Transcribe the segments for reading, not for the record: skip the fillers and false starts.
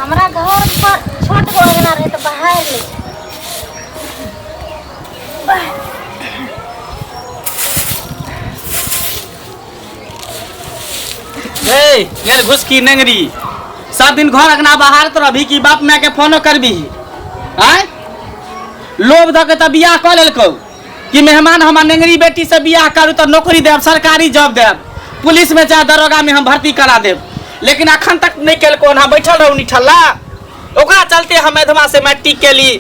हमारा घर पर छोट गो अंगना रहे तो बाहर ले ये घुस की नंगरी सब दिन घर अंगना बाहर तो रही कि बाप माँ के फोनो करबी आय लोभ द के त बियाह क लेलकौ कि मेहमान हमार नंगरी बेटी से बियाह करू तो नौकरी देब सरकारी जॉब देब पुलिस में चाहे दरोगा में हम भर्ती करा देब लेकिन अखन तक नहीं केलको ना बैठल रहू निठल्ला ओकरा चलते हम मेधमा से मैट्रिक केली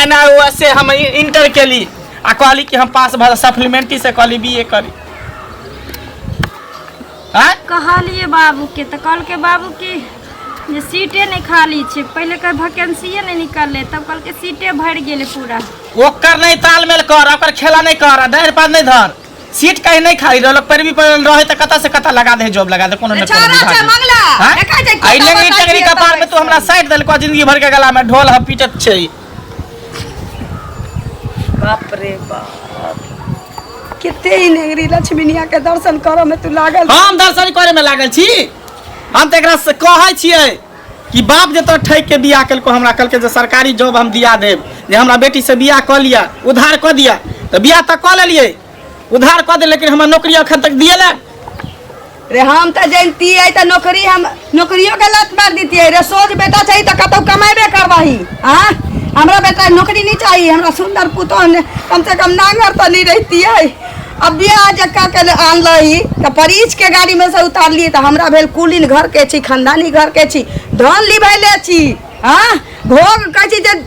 एनआईओएस से हम इंटर केली आ कहली कि हम पास भर सप्लीमेंट्री से कहली बीए करी कहलिए बाबू के तो कल के बाबू की जे सीटे नहीं खाली छे पहले कर वैकेंसीए नहीं निकलले तब कल के सीटे भर गेले पूरा ओकर नहीं तालमेल कर ओकर खेला नहीं कर धैर्य पर नहीं धर सीट कहीं नहीं खाली रह लोग पैरवी पर रहे त कता से कता लगा दे जॉब लगा दे कोनो न कोनो मंगला आई लंगड़ी टंगड़ी का पार में तू हमरा साइड देल को जिंदगी भर के गला में ढोल ह पीटत छै बाप रे बाप किते ही नेगरी लक्ष्मीनिया के दर्शन करो में तू लागल हम दर्शन करे में लागल छी हम त एकरा से कहै छियै कि बाप जे तो ठैक के बियाह केलको हमरा कल के जे सरकारी जॉब हम दिया देब जे हमरा बेटी से बियाह क लिया उधार क दिया त बियाह त क लेलिए उधार क दे लेकिन हमरा नौकरी अखन तक दिएला रे हम त जानती है त नौकरी हम नौकरियों के लत मार देती है रे सोच बेटा चाहिए त कतौ कमाबे करवाही हां हमरा बेटा नौकरी नहीं चाहिए हमरा सुंदर पुतोह ने कम से कम नांगर तो नहीं रहती है अब बियाह जक्का के आनलही त परीच के गाड़ी में से उतार लिए त हमरा भेल कुलीन घर के छी खानदानी घर के छी धन लिभैले छी हां भोग कहै छी जे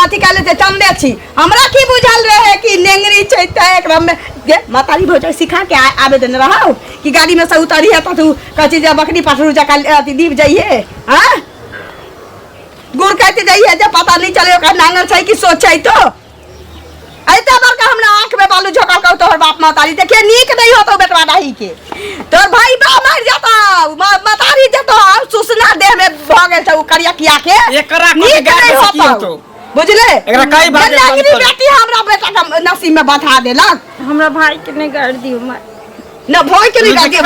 अथी काले से चंदे छी हमरा की बुझल रहे कि नेंगरी छै त एकरा में गे मातारी भौजा सिखा के आवेदन रहो कि गाड़ी में से उतारी है त तू कहै छी जे बकरी पाठरू जका अथी दीप जाइए हां गुड़ कहते जाइए जे पता नहीं चले ओकर नांगर छै कि सोच छै तो ऐता बड़का हमरा आंख में बालू झोकल कहू तोहर बाप मातारी देखिए नीक नहीं होतो बेटवा दाही के तोर भाई बा मर जाता मातारी जतो सुसना देह में भ गेल छ करिया किया के एकरा नीक नहीं होतो बुझले एकरा कई बार बेटी हमरा बेटा के नसीब में बता देलक हमरा भाई के नहीं गाड़ दियो मैं न भोय के नहीं गाड़ी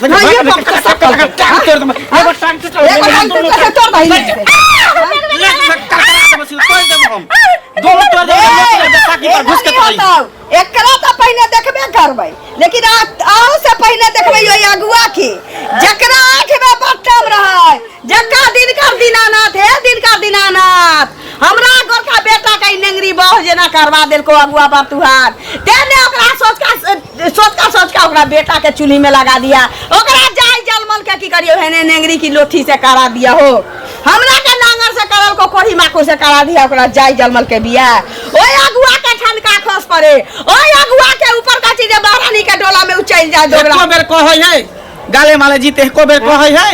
भाई ये बात का सब कर एगो टांग तोड़ भाई दोनों तोड़ दे ताकि घुस के ताई एकरा त पहिने देखबे करबै लेकिन आओ से पहिने देखबै यो अगुआ के जकरा आंख में बट्टम रहै जक्का दिन का दीनानाथ है दिन का दीनानाथ हमरा गोरखा बेटा के नेंगरी बह जेना करवा देल को अगुआ बाप तुहार तेने ओकरा सोच का ओकरा बेटा के चूल्ही में लगा दिया ओकरा जाय जलमल के की करियो हेने नेंगरी की लोठी से करा दिया हो हमरा के नांगर से करल को कोही माको से करा दिया ओकरा जाय जलमल के बिया ओए अगुआ के ठनका खस पड़े ओए अगुआ के ऊपर का चीज महारानी के डोला में उचल जाए दोगला एको बेर कहै है गाले माले जीते एको बेर कहै है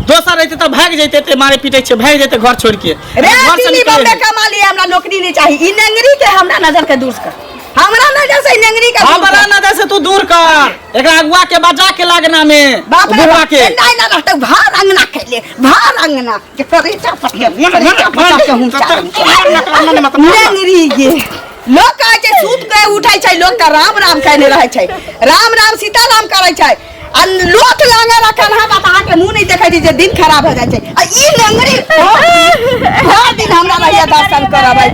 दोसर रहते तो भाग जैते ते मारे पीटे छे भाग जैते घर छोड़ के रे दिल्ली बम्बे कमा लिए हमरा नौकरी नहीं चाहिए ई नेंगरी के हमरा नजर के दूर कर हमरा नजर से नेंगरी के हमरा नजर से तू दूर कर एकरा अगुआ के बजा के लागना में बुआ के नहीं ना रहते भार अंगना खेले भार अंगना के करेचा पटके नेंगरी ये लोग कहै छै सूत के उठै छै लोग त राम राम कहने रहै छै राम राम सीता राम करै छै आ लोट लांगा रखन हम अहाँ के मुंह नहीं देखै छी जे दिन खराब हो जाय छै आ ई नेंगरी हर दिन हमरा भैया दर्शन करबै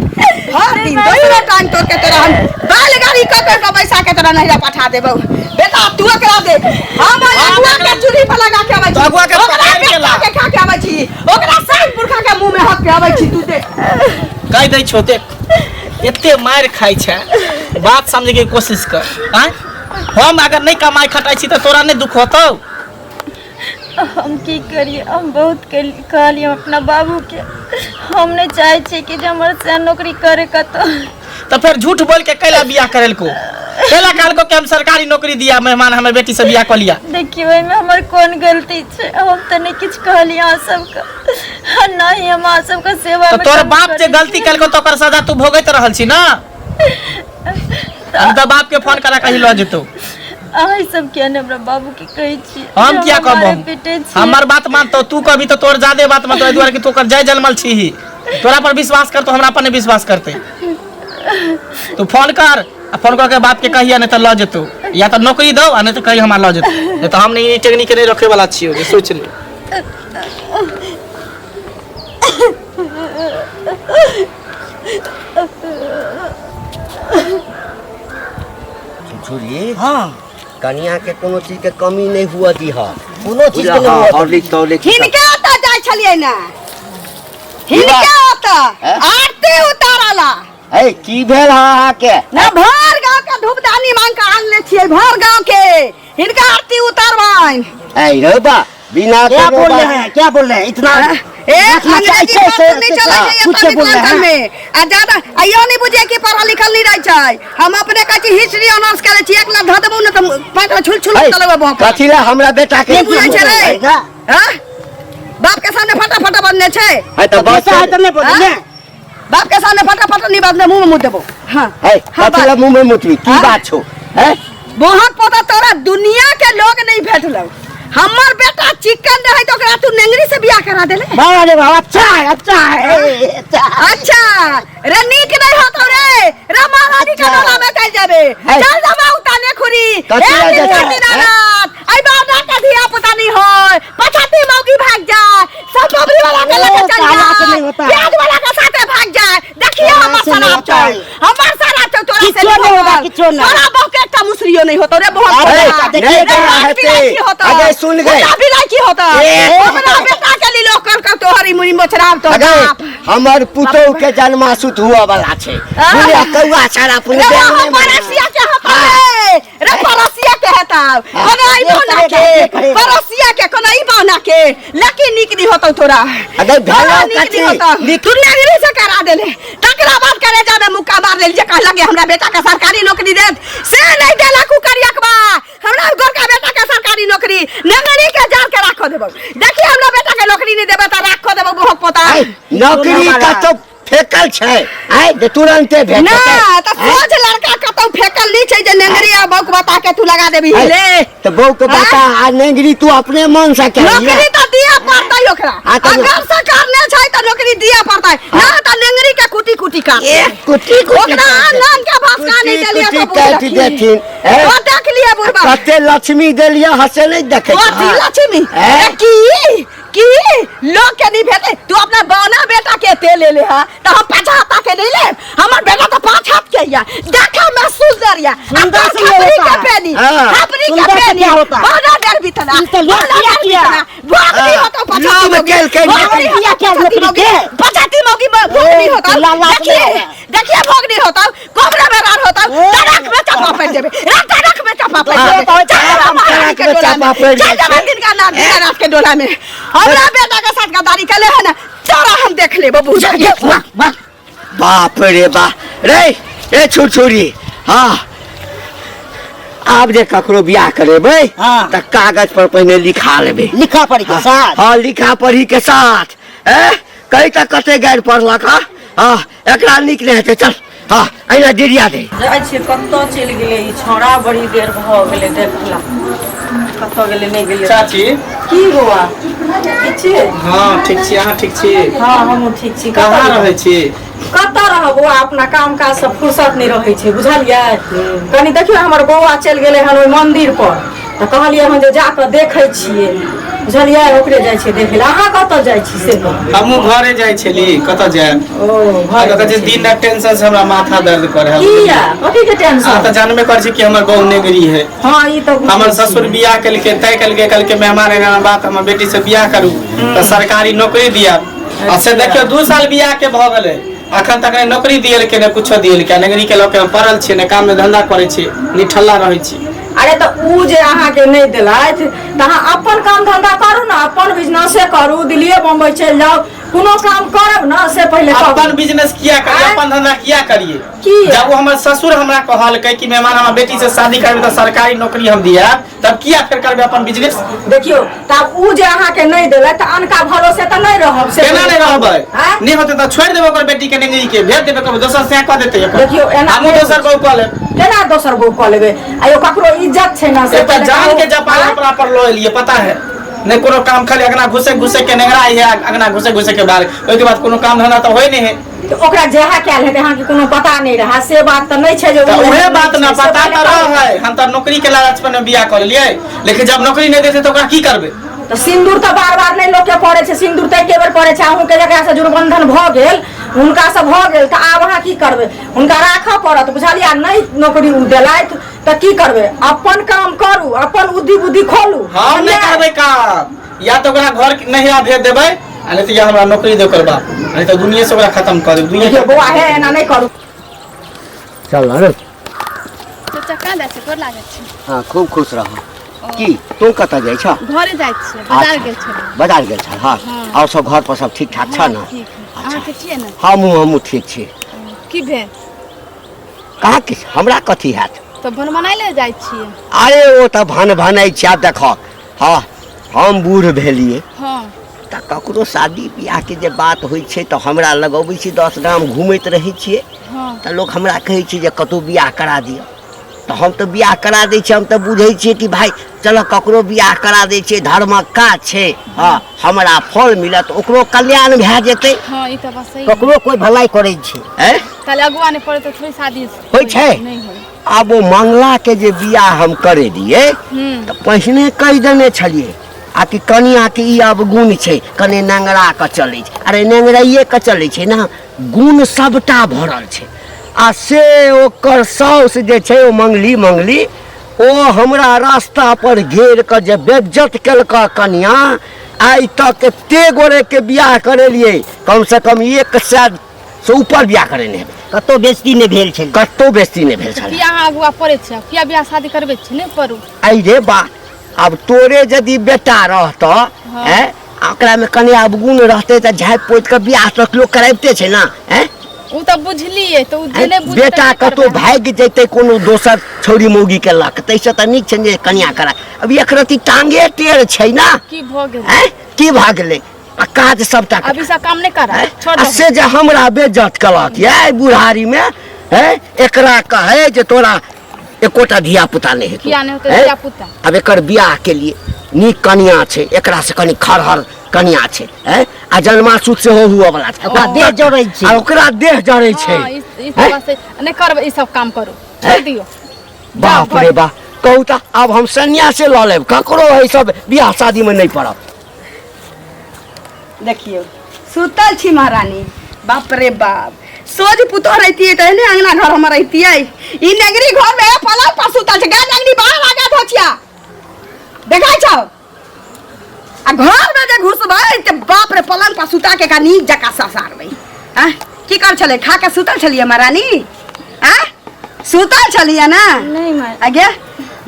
हर दिन दोसरा टाइम तो के तोरा हम बैलगाड़ी क के पैसा के तोरा नहिरा पठा देबौ बेटा तू एकरा दे हम अगुआ के चूल्ही पर लगा के आबै छी अगुआ के पकड़ के ला के खा के आबै छी ओकरा साइड पुरखा के मुंह में हक के आबै छी तू दे कह दै छो देख एते मार खाई छै बात समझे के कोशिश कर हां हम अगर नहीं कमाई खटाई छी त तोरा नहीं दुख होतो हम की करिए हम बहुत कहलिए अपना बाबू के हम नहीं चाहे छे कि जे हमर से नौकरी करे का तो फिर झूठ बोल के कैला बियाह करेल को कैला काल को कि हम सरकारी नौकरी दिया मेहमान हमें बेटी से बियाह कर लिया देखिए ओय में हमर कोन गलती छे हम त नहीं कुछ कहलिए आ सब का नहीं हम आ सब का सेवा तो तोर बाप जे गलती कैल को तो कर सजा तू भोगैत रहल छी ना हम तो बाप के फोन करा कहि ल जेतो आई सब के ने हमरा बाबू के कहै छी हम क्या कहबो हमर बात मान तो तू कभी तो तोर ज्यादा बात मत ओइ द्वार कि तू कर जय जलमल छी ही तोरा पर विश्वास कर तो हमरा पर नहीं विश्वास करते तू फोन कर आ फोन करके बाप के कहिया नहीं तो ल जेतो या तो नौकरी दो आ नहीं तो कहीं हमार ल जेतो नहीं तो हम नहीं टेक्निक नहीं रखे वाला छियो जे सोच ले छुछुरी हाँ कन्या के कोनो चीज के कमी नहीं हुआ दी हा कोनो चीज के नहीं हुआ। हॉर्लिक्स टॉर्लिक्स हिनके ओतऽ जाइ छलियै ना, हिनके ओतऽ आरती उतारला है की भेल हा के ना, भर गांव के धूपदानी मांग के आनले छियै, भर गांव के हिनका आरती उतारबाइन। ऐ रे बा बिना क्या कोनो बोल रहे बात- हैं, क्या बोल रहे हैं इतना एक अंग्रेजी बात से नहीं चलै छै खुद से बोल रहे एतऽ हैं। में आ ज्यादा आइयो नहीं बुझे कि पढ़ल लिखल नहीं रह छै। हम अपने कहै छी हिस्ट्री ऑनर्स करे छी, एक लाख ध देबौ न त पांच छुल छुल है, चलबे बहक कथी ला हमरा बेटा के नहीं बुझे छै रे। है हां बाप के सामने फटाफट बनने छै, है तो बस कैसा है तो नहीं बोले हाँ? बाप के सामने फटाफट नहीं बात मुंह में मुंह देबो। हां है हाँ, कथी ला मुंह में मुतवी की हाँ? बात छो है बहुत पता तोरा दुनिया के लोग नहीं भेटलौ। हमर बेटा चिकन रहे तो ओकरा तू नेंगरी से बियाह करा देले। वाह रे वाह, अच्छा है अच्छा है अच्छा है। अच्छा रे नीक नहीं होतो रे, रे महारानी के डोला में चल जाबे, है। चल जाबा उताने खुरी कथी ला एक जाता दिन है? रात आई बाबा का धिया पुता नहीं होय, पछाती मौगी भाग जाए, सब बबरी वाला के लेके चल काला से जाए, नहीं होता। प्याज वाला के साथे भाग जाए। देखिए काला हमर से नहीं शराब होता है। चल, हमर शराब चल तोरा से किछो नहीं होगा, किछो नहीं। तोरा बहु के एकटा मुसरियो नहीं होतो रे, बहुत अरे, बड़ा। देखिए, रे, देखिए, हाथ देखिए, बिलाई की होता? अबे सुन गए। मुझा बिलाई की होता? ए, हमरा बेटा के लिए लोग कर तोहरी मुरी मोछराब तो अगे बाप। हमर पुतौ के जन्मासुत हुआ वाला छे बुढ़िया कौआ सारा पुने रे देह वहाँ में पड़ोसिया के होता रे, रे पड़ोसिया के होता, कोनो आई बना के, पड़ोसिया के कोनो आई बना के, लेकिन निक नहीं होता तोरा। अगर भेलो तोरा निक कथी? नहीं होता, तू नेगरी से करा देले, तकरा बाद करे जाने मुक्का मार ले जे कहला के हमरा बेटा के सरकारी नौकरी दे, से नहीं देला कुकरिया के बा, हमरा गोरका बेटा के सरकारी नौकरी नेगरी के जार के राखो देबो। देखिए हमरा बेटा के नौकरी नहीं देबे त राखो देबो बहुत पोता। ऐ, नौकरी का तो फेकल छे आइ दे तुरंते भेट ना त सोच लड़का कतौ फेकल नहीं छै जे नेंगरी आ बौक बता के तू लगा देबी ले। तो बहू के बता आ नेंगरी तू अपने मन से कर नौकरी तो दिया पड़ता है ओकरा, हाँ, तो अगर से करने छै त नौकरी दिया पड़ता है, ना त नेंगरी के कुटी कुटी काट कुटी ओकरा नाम के भाषा नहीं देलिए तो काट देथिन ए? वो देख लिए बुढ़बा कते लक्ष्मी देलिए हसे नहीं देखे वो थी लक्ष्मी हैं? की लोग के नहीं भेटे, तू अपना बौना बेटा के ते ले ले हा तो हम 5 हाथ के नहीं ले, हमर बेटा तो 5 हाथ के या देखा मैं सुंदर या सुंदर से खपरी होता के है। पेनी हाँ। खपरी के सुंदर से पेनी क्या होता है? बौना डर भी तना सुंदर लोग क्या किया? भोगनी होता 50 नाम केल के भोगनी किया होता क्या 50 नौकरी मौगी के? 50 मौगी भोगनी होता। लाला से देखिए नहीं देखिए भोगनी होता, कोबरा में रान होता, तड़क में चपा पड़ जाबे, तड़क में चपा पड़ जाबे, तड़क में चपा पड़ जाबे। चल दिन का ना दिन रात के डोला में हमरा बेटा के साथ गद्दारी करे है ना, तोरा हम देख ले बबू बाप रे बा रे ए छुछुरी हाँ आप जे ककरो बियाह करेबै हाँ। त कागज पर पहले लिखा लेबै लिखा पड़ी के साथ हाँ लिखा पढ़ी के साथ कई तक कते गाड़ि पढ़लक हाँ एकरा नीक नहीं हेतै चल हाँ अइना डिरिया दे जाइ छियै कतऽ चलि गेलै ई छौड़ा, बड़ी देर भऽ गेलै देखला कतऽ गेलै नहीं गेलै। चाची की हुआ ठीक छी? हाँ ठीक छी अहाँ ठीक छी हाँ हमहूँ ठीक छी। कहाँ रहै छी कतऽ रहब बौआ, अपना काम काज से फुर्सत नहीं रहै छै बुझलियै। कनी देखियौ हमर बौआ चलि गेलै हन ओइ मंदिर पर तऽ कहलियै हन जे जाकऽ देखै छियै बुझलियै, ओकरे जाइ छियै देखै लए। अहाँ कतऽ जाइ छी से कहू। हमहूँ घरे जाइ छली कतऽ जायब ओ घर कहै छै दिन रात टेंशन से हमरा माथा दर्द करे है किया कथी के आ टेंशन? तऽ जानबे करै छी कि हमर बहू नेगरी है हाँ ई तऽ बुझै हमर छी। ससुर बियाह केलकै तय केलकै मेहमान एना बात हमर बेटी से बियाह करू तऽ सरकारी नौकरी दिया आ से देखियो 2 साल बियाह के भऽ गेलै अखन तक ने नौकरी दिएलकै ने कुछो दिएलकै नेगरी के लोग पढ़ल छियै ने काम में धंधा करै छी निठल्ला रहै छी अरे तो ऊ जे अहाँके नहीं दिलथि तऽ अहाँ अपन काम धंधा करू ना, अपन बिजनेसे करू, दिल्ली बम्बई चलि जाओ, कोनो काम करब ना से पहले अपन बिजनेस किया करिए अपन धंधा किया करिए किया? जब वो हमर ससुर हमरा कहलकै कि मेहमान हमर बेटी से शादी करबे तो सरकारी नौकरी हम दिया तब किया फिर करबे अपन बिजनेस देखियो तब ऊ जे अहाँके नहीं दिलथि तऽ अनका भरोसे तऽ नहीं रहब से केना नहीं रहबै आँय? नहीं होते तो छोड़ देबे ओकर बेटी के नेगरी के भेज देबे कब दोसर से कह देते देखियो एना हमहू दोसर बहू कह लेब केना दोसर बहू कऽ लेबै, आयो ककरो इज्जत छै ना से एक पहिले जान के कहू। जपाल अपना पर लो लिए पता है नहीं कोनो काम खाली अगना घुसे के नेगरा है अगना घुसे के बाद ओके बाद कोनो काम धंधा तो होय नहीं है तऽ ओकरा जेहा कैल हेतै अहाँके कोनो पता नहीं रहा से बात तऽ नहीं छै जे तो ऊ उहे नहीं बात छै, ना से पता पहिले तो कहू। रह है हम तो नौकरी के लालच में बियाह कर लिए लेकिन जब नौकरी नहीं देते तो ओकरा की करबे तो सिंदूर तो बार बार नहीं लोग के पड़े छे, सिंदूर तो एके बेर पड़े छे। अहूँ के जगह से जुड़बंधन भ गेल, हुनका से भ गेल, तो आब अहाँ की करबे? हुनका राखऽ पड़त, बुझलियै? नहीं नौकरी उ देलथि तो की करबे? अपन काम करू, अपन बुद्धि बुद्धि खोलू। हम नहीं करबै काम, या तो ओकरा घर नहिरा भेज देबै, आ नहीं तो या हमरा नौकरी दे कर बाप, नहीं तो दुनिया से ओकरा खत्म कर देब। दुनिया देखियौ बौआ हे एना नहीं करू। चल रे। चाचा कहाँ जाइ छै? गोर लागै छै। हाँ खूब खुश रह। की तू कतऽ जाइ छ? घरे जाइ छियै, बाजार गेल छलियै। बाजार गेल छ? हाँ। और सब घर पर सब ठीक ठाक छ ना? ठीक है। अहाँ के छियै ने? हमहूँ ठीक छी। की भेल? कहाँ किछ हमरा कथी हैत? तो बनमनाइ ले जाइ छियै। अरे वो तो भन छै। आब देख, हाँ हम बूढ़ भेलिए हाँ तो ककरो शादी ब्याह के जे बात होइ छै तो हमरा लगबै छी 10 गाम घूमैत रहै छियै। हाँ तो लोग हमरा कहै छै जे कतौ ब्याह करा दिअ, तो हम तो ब्याह करा दै छियै। हम तो बुझै छियै कि भाई चलो ककरो ब्याह करा दै छियै, धर्मक काज छै। हाँ हमरा फल मिलत, ओकरो कल्याण भए जेतै। हाँ ई तो बात सही। ककरो कोई भलाई करै छै हैं? ताले अगुआ ने पड़े तो थोड़ी शादी होइ छै? नहीं होई। आब वो मंगला के जे बियाह हम करे दिए तो पहिने कह देने छलिए आ कि कनिया के ई अब गुण छै, कने नेंगरा के चलै छै। अरे नेंगराइए के चलै छै ना, गुण सबटा भरल छै। आ से ओकर साउस जे छै ओ मंगली ओ हमरा रास्ता पर घेर के जे बेइज्जत केलका कनिया, आइ तक एते गोरे के बियाह करेलिए, कम से कम 100 से ऊपर बियाह करेने हेबै। कतो बेइज्जती नहीं भेल छे। कतो बेइज्जती नहीं भेल छल। किया अहाँ अगुआ पड़े छै? किया बियाह शादी करबे छै? नहीं करू। आई रे बा, अब तोरे यदि बेटा रहत हैं, ओकरा में कने अब गुण रहते तो झाँप पोत के बियाह तक लोग कराइते छै ना हैं? उ तो बुझलिए तो उ जेने बुझ बेटा कतो भाग जैते कोनो दोसर छौरी मौगी के लक, तैसे त नीक छै जे कन्या करा। अब एक रति टांगे टेढ़ छै ना, की भ गेल? हैं की भाग गेलै? आ काज सबटा अभी सब काम नहीं करा, छोड़ आ दो। से जे हमरा बेइज्जत कलक ये बुढ़ारी में हैं, एकरा कहे जे तोरा एकोटा धिया पुता नहीं हेतौ। किया नहीं होते हैं? धिया पुता? अब एकर बियाह के लिए नीक कन्या छै, एकरा से कनी खरहर कन्या छै हैं, आ जन्मासूत से हो हुआ वाला छै। ओकरा देह जोड़ै छै। आ ओकरा देह जड़ै छै। हाँ इस बात से नहीं करबे, ई सब काम करू, छोड़ दियो। बाप रे बा, कहू त अब हम सन्यासे ल लेब, ककरो है सब बियाह शादी में नहीं पड़ब। देखियो सुतल छी महारानी। बाप रे बाप, सोझ पुतो रहती है तो एने अंगना घर में रहती है। ई नगरी घर में पलंग पर सुतल छै। गा नगरी बाहर आ जा धोचिया, देखै छौ? आ घर में जे घुसबै त बाप रे पलंग पर सुता के का नीक जका ससारबै। हैं की कर छले? खा के सुतल छलिए महारानी? हैं सुतल छलिए ना? नहीं माय आगे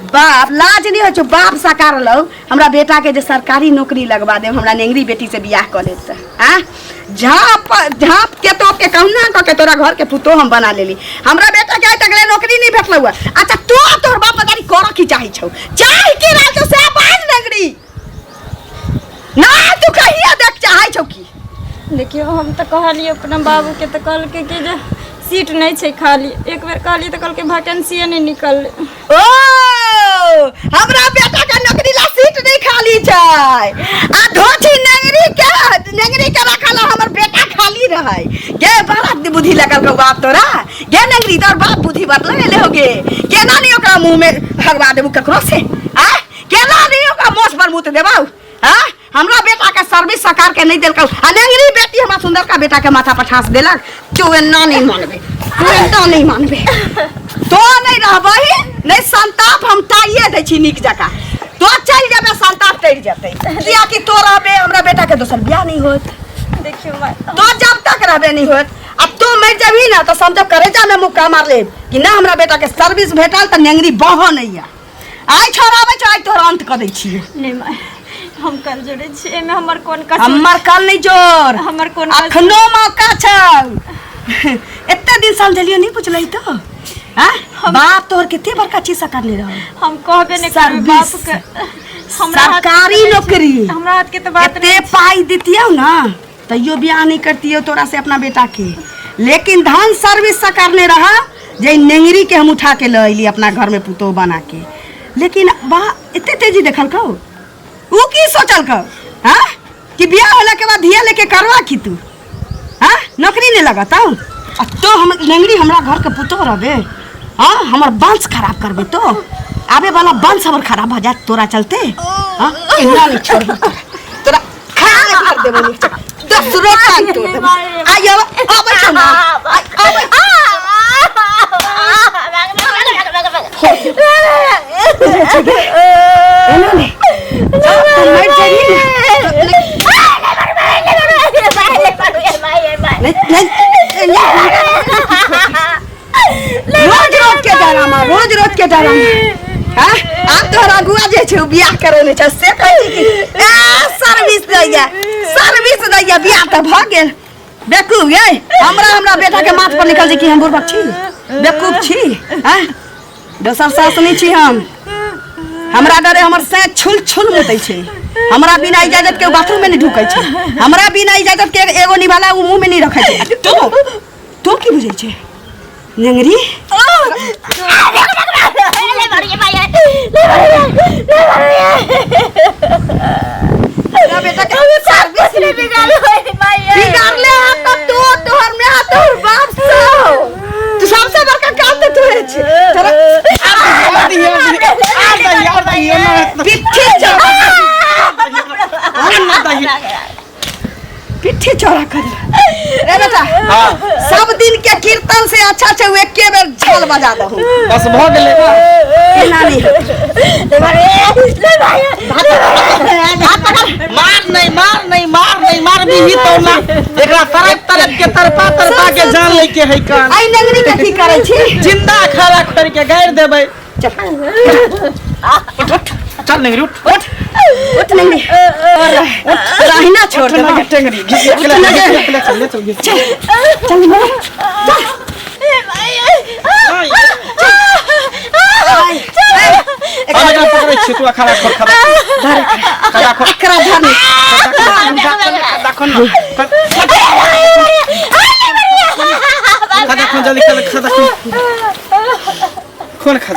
बाप लाज नहीं हो छो? बाप साकार लो हमरा बेटा के जे सरकारी नौकरी लगवा दे, हमरा नेंगरी बेटी से बियाह कर ले। हैं झाप झाप के तो के कहना क के तोरा घर के पुतो हम बना लेली। हमरा बेटा के तकले नौकरी नहीं भेटल हुआ। अच्छा तो तोर बाप पता नहीं कर की चाहि छौ? चाहि की राजो से बाज नगरी ना तू कहिया देख चाहि छौ की? देखियो हम तो कहलिए अपना बाबू के, तो कहल के कि जे सीट नहीं छै खाली। एक बेर कहलिए तो कहल के वैकेंसी नहीं निकल। ओ हमरा बेटा के नौकरी ला सीट नहीं खाली छै। आ धोती नेंगरी के रखल हमर बेटा खाली रहै। गे बड़ा बुद्धि लगल गौ बाप तोरा। गे नेंगरी तोर बाप बुद्धि बदले ले होगे। केना नहीं ओकरा मुंह में भगवा देबू ककरो से? आ केना नहीं ओकरा मोछ पर मुत देबौ? हां हमरा बेटा के सर्विस सरकार के नहीं देलकौ। आ नेंगरी बेटी हमरा सुंदर का बेटा के माथा पर ठास देलक। तू एना नहीं मानबे, तू एना नहीं मानबे। तो नहीं रहबही नहीं संताप हम ताइए दै छी नीक जका। तो चल जेबे संताप टैर जेतै। किया कि तो रहबे हमरा बेटा के दोसर बियाह नहीं होत। देखियो माय तो जब तक रहबे नहीं होत, अब तो मर जबी ना तो समझ करेजा में मुक्का मार ले कि ना हमरा बेटा के सर्विस भेटल त नेंगरी बह नहीं है। आइ छोड़ाबै छ, आइ तोर अंत क दै छी। नहीं माय हम कल जोड़े छी, एमे हमर कोन कसूर? हमर कल नहीं जोर, हमर कोन अखनो मौका छौ। एते दिन समझलियो नहीं पुछलै तो? हां बाप तोर केते बड़का चीज से करने रहो। हम कहबे नहीं करबे बाप के। सरकारी नौकरी हमरा हाथ के तो बात एते पाई दितियो ना तैयो बियाह नहीं करतियो तोरा से अपना बेटा के। लेकिन धन सर्विस से करने रहा जे नेंगरी के हम उठा के लइली अपना घर में पुतो बना के। लेकिन बा एते तेजी देखल कौ? ऊ की सोचल कौ? हां कि बियाह होला के बाद धिया लेके करवा की तू? हां नौकरी नहीं लगता तो हम नेंगरी हमरा घर के पुतो रहबे। हां हमर वंश खराब करबे तो आवे वाला वंश हमर खराब हो जाए तोरा चलते हां इन्ना नहीं छोड़ तोरा खाए कर देबो नीचे 10 रोटी तोड़ देबो आयो आबै छ ना आबै एना नहीं तुम मर जाइए रोज के डरामा हां आप तोरा गुआ जे छै बियाह करे ले छै से कहै छी कि सर्विस दैया बियाह त भ गेल बेकूफ ये हमरा बेटा के माथ पर निकल जे कि हम बुरबक छी बेकूफ छी हां दोसर सास नहीं छी हम हमरा डरे हमर से छुल मुतै छै हमरा बिना इजाजत के बाथरूम में नहीं ढुकै छै हमरा बिना इजाजत के एगो निवाला उ मुंह में नहीं रखै छै तू की बुझै छै नेंगरी बेटा के सर्विस नहीं बिगाड़ ले तब तू तोहर में तोहर बाप तू सबसे बड़का काम तो तू है तेरा पिट्ठी चौड़ा कर रे बेटा सब दिन के कीर्तन से अच्छा छै एके बेर झाल बजा दहु बस भ गेलै एना नहीं मार भी ही तो ना एकरा तरफ के तरपा के जान ले के है कान आई नगरी के की करे छी जिंदा खड़ा कर के गाड़ देबै चल नगरी उठ नगरी राहिना छोड़ दे टेंगरी चल पकड़े छी तू खड़ा कर एकरा धर जल्दी खोल खा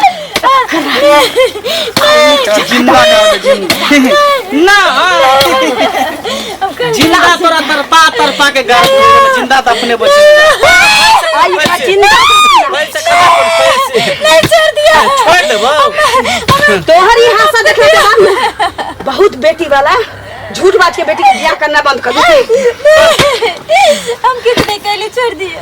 जिंदा जिंदा तोरा तरपा के गाड़ जिंदा तो अपने बचे छोड़ देबो तोहर ई हासा देखे के बाद में बहुत बेटी वाला झूठ बात के बेटी के बियाह करना बंद कर दे हम कितने कहले छोड़ दिया